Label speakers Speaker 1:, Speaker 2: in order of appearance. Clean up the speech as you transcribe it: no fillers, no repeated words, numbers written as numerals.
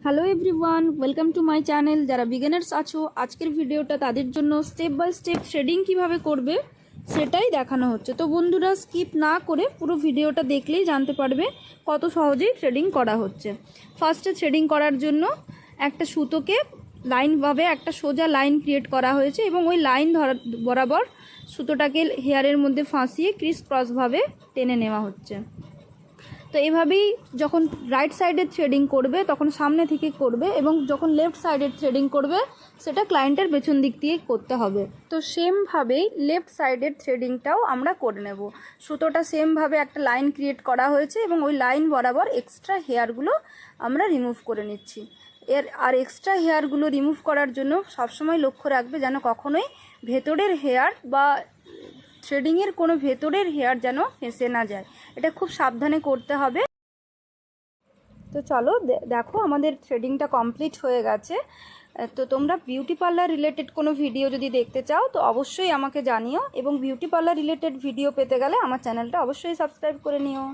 Speaker 1: Hello everyone, welcome to my channel. যারা beginners আছো, আজকের ভিডিওটা তাদের জন্য স্টেপ বাই স্টেপ থ্রেডিং কিভাবে করবে সেটাই দেখানো হচ্ছে। তো বন্ধুরা, স্কিপ না করে পুরো ভিডিওটা দেখলেই জানতে পারবে কত সহজেই থ্রেডিং করা হচ্ছে। ফার্স্টে থ্রেডিং করার জন্য একটা সুতোকে লাইনভাবে একটা সোজা লাইন ক্রিয়েট করা হয়েছে এবং ওই লাইন বরাবর সুতোটাকে হেয়ারের মধ্যে ফাঁসিয়ে ক্রিস ক্রসভাবে টেনে নেওয়া হচ্ছে। তো এভাবেই যখন রাইট সাইডের থ্রেডিং করবে তখন সামনে থেকে করবে, এবং যখন লেফট সাইডের থ্রেডিং করবে সেটা ক্লায়েন্টের পেছন দিক দিয়ে করতে হবে। তো সেমভাবেই লেফট সাইডের থ্রেডিংটাও আমরা করে নেব। সুতোটা সেমভাবে একটা লাইন ক্রিয়েট করা হয়েছে এবং ওই লাইন বরাবর এক্সট্রা হেয়ারগুলো আমরা রিমুভ করে নিচ্ছি। আর এক্সট্রা হেয়ারগুলো রিমুভ করার জন্য সবসময় লক্ষ্য রাখবে যেন কখনোই ভেতরের হেয়ার বা থ্রেডিংয়ের কোনো ভেতরের হেয়ার যেন ফেঁসে না যায়, এটা খুব সাবধানে করতে হবে। তো চলো দেখো, আমাদের থ্রেডিংটা কমপ্লিট হয়ে গেছে। তো তোমরা বিউটি পার্লার রিলেটেড কোনো ভিডিও যদি দেখতে চাও তো অবশ্যই আমাকে জানিও, এবং বিউটি পার্লার রিলেটেড ভিডিও পেতে গেলে আমার চ্যানেলটা অবশ্যই সাবস্ক্রাইব করে নিও।